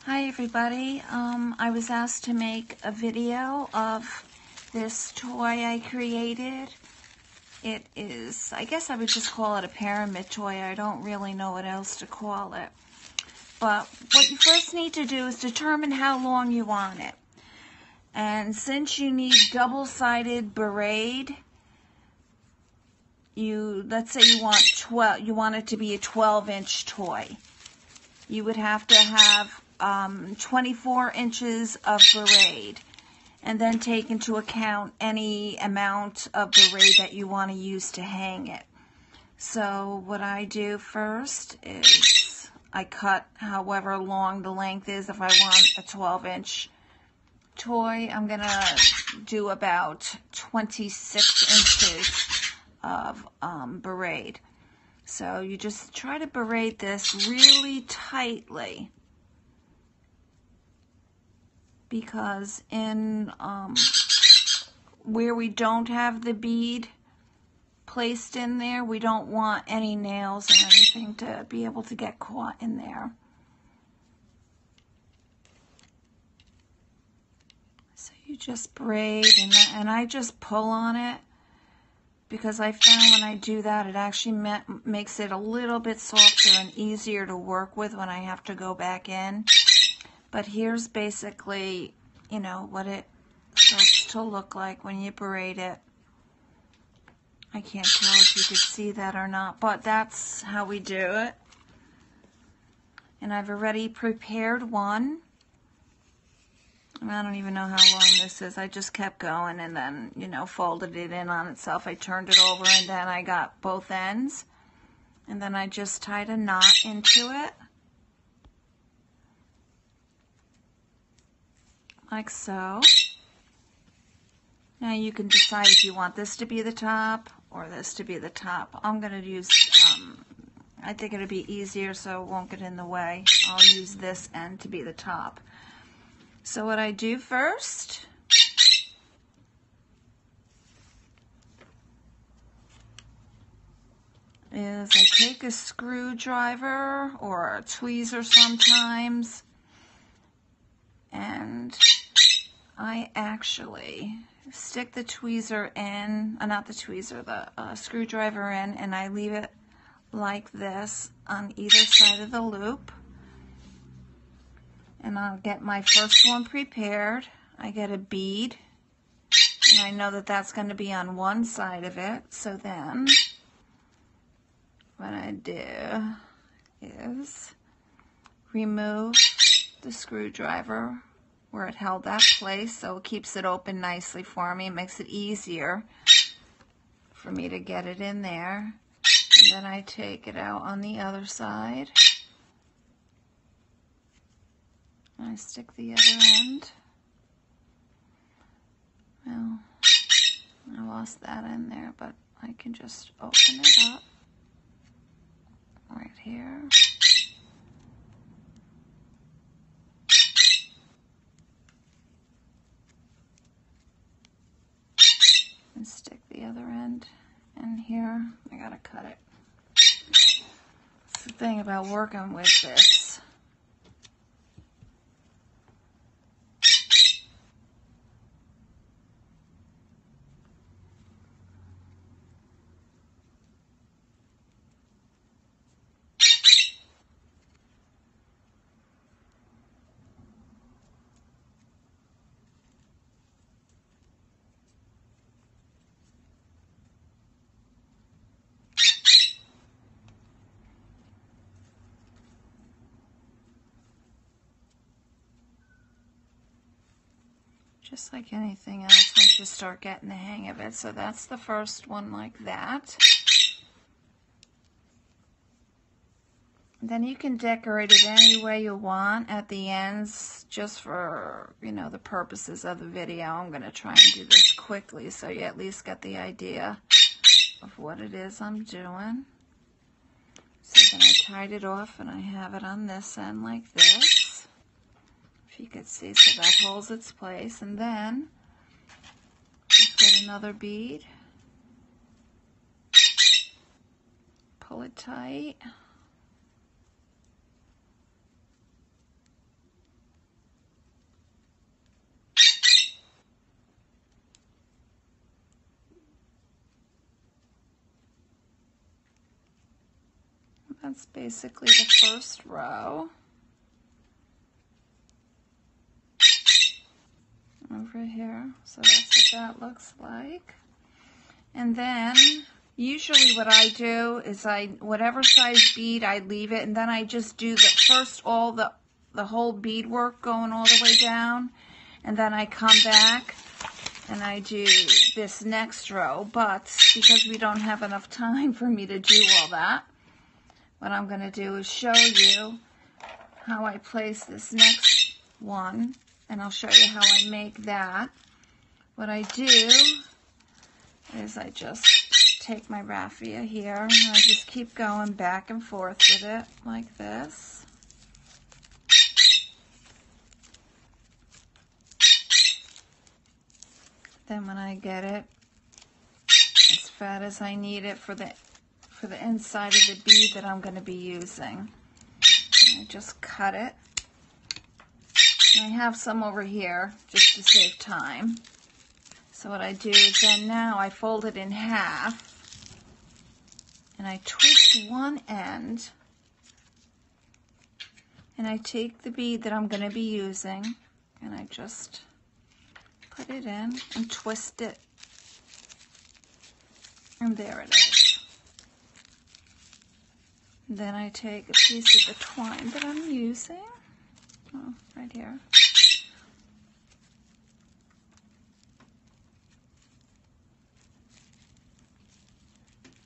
Hi everybody, I was asked to make a video of this toy I created. It is, I guess I would just call it a pyramid toy. I don't really know what else to call it. But what you first need to do is determine how long you want it. And since you need double-sided braid, let's say you want it to be a 12-inch toy. You would have to have 24 inches of braid, and then take into account any amount of braid that you want to use to hang it. So what I do first is I cut however long the length is. If I want a 12-inch toy, I'm gonna do about 26 inches of braid. So you just try to braid this really tightly, because in where we don't have the bead placed in there, we don't want any nails or anything to be able to get caught in there. So you just braid, and I just pull on it, because I found when I do that, it actually makes it a little bit softer and easier to work with when I have to go back in. But here's basically, you know, what it starts to look like when you braid it. I can't tell if you could see that or not, but that's how we do it. And I've already prepared one. I don't even know how long this is. I just kept going and then, you know, folded it in on itself. I turned it over and then I got both ends. And then I just tied a knot into it, like so. Now you can decide if you want this to be the top or this to be the top. I'm going to use, I think it'll be easier so it won't get in the way. I'll use this end to be the top. So what I do first is I take a screwdriver or a tweezer sometimes, and I actually stick the tweezer in, not the tweezer, the screwdriver in, and I leave it like this on either side of the loop. And I'll get my first one prepared. I get a bead, and I know that that's going to be on one side of it. So then what I do is remove the screwdriver where it held that place, so it keeps it open nicely for me. It makes it easier for me to get it in there. And then I take it out on the other side. I stick the other end. Well, I lost that in there, but I can just open it up right here. And stick the other end in here. I gotta cut it. That's the thing about working with this. Just like anything else, once you start getting the hang of it. So that's the first one like that. Then you can decorate it any way you want at the ends, just for, you know, the purposes of the video. I'm going to try and do this quickly so you at least get the idea of what it is I'm doing. So then I tied it off, and I have it on this end like this. If you could see, so that holds its place. And then just get another bead, pull it tight, that's basically the first row. Over here, so that's what that looks like. And then usually what I do is whatever size bead, I leave it, and then I just do all the whole bead work going all the way down, and then I come back and I do this next row. But because we don't have enough time for me to do all that, what I'm going to do is show you how I place this next one, and I'll show you how I make that. What I do is I just take my raffia here, and I just keep going back and forth with it like this. Then when I get it as fat as I need it for the inside of the bead that I'm going to be using, I just cut it. And I have some over here just to save time. So what I do is then now I fold it in half and I twist one end, and I take the bead that I'm going to be using and I just put it in and twist it, and there it is. And then I take a piece of the twine that I'm using, right here.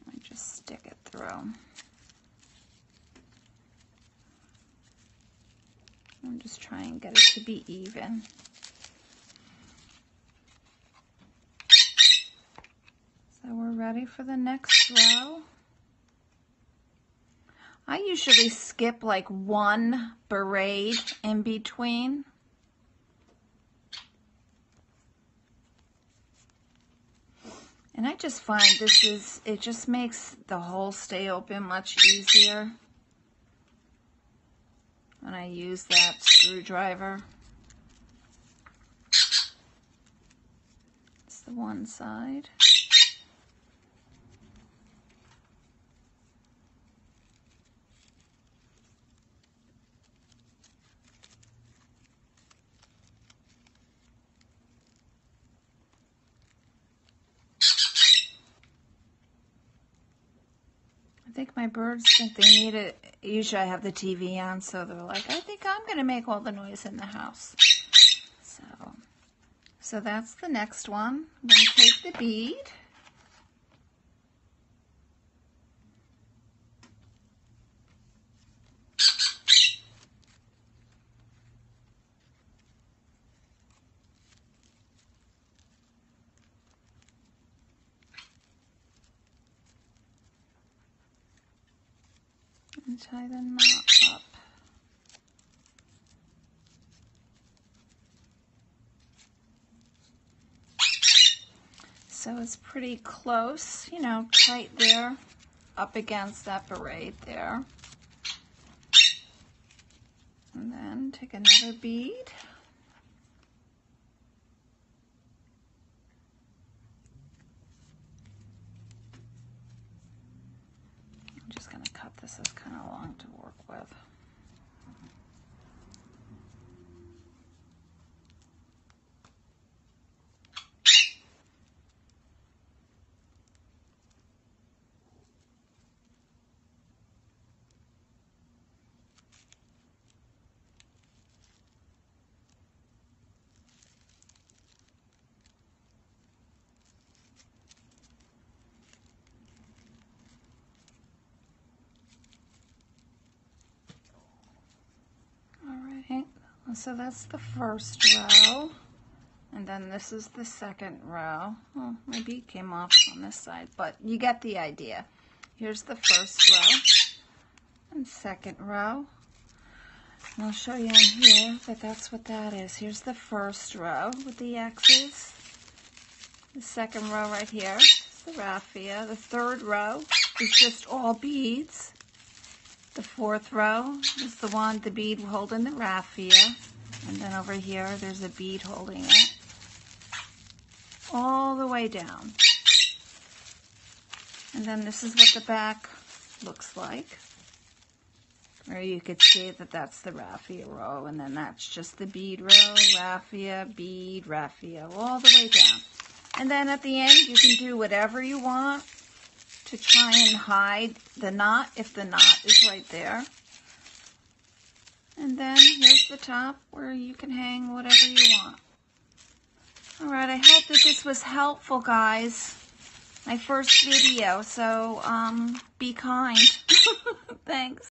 I just stick it through. I'm just trying to get it to be even. So we're ready for the next row. I usually skip like one braid in between. And I just find it just makes the hole stay open much easier when I use that screwdriver. It's the one side. I think my birds think they need it. Usually I have the TV on, so they're like, I think I'm going to make all the noise in the house. So that's the next one. I'm going to take the bead. And tie the knot up. So it's pretty close, you know, tight there, up against that braid there. And then take another bead. I'm just going to cut this as kind of long to work with. So that's the first row, and then this is the second row. Oh, my bead came off on this side, but you get the idea. Here's the first row and second row. And I'll show you on here that that's what that is. Here's the first row with the X's. The second row right here is the raffia. The third row is just all beads. The fourth row is the bead holding the raffia. And then over here, there's a bead holding it. All the way down. And then this is what the back looks like. Or you could see that that's the raffia row, and then that's just the bead row, raffia, bead, raffia, all the way down. And then at the end, you can do whatever you want to try and hide the knot, if the knot is right there. And then here's the top where you can hang whatever you want. All right, I hope that this was helpful, guys. My first video, so be kind. Thanks.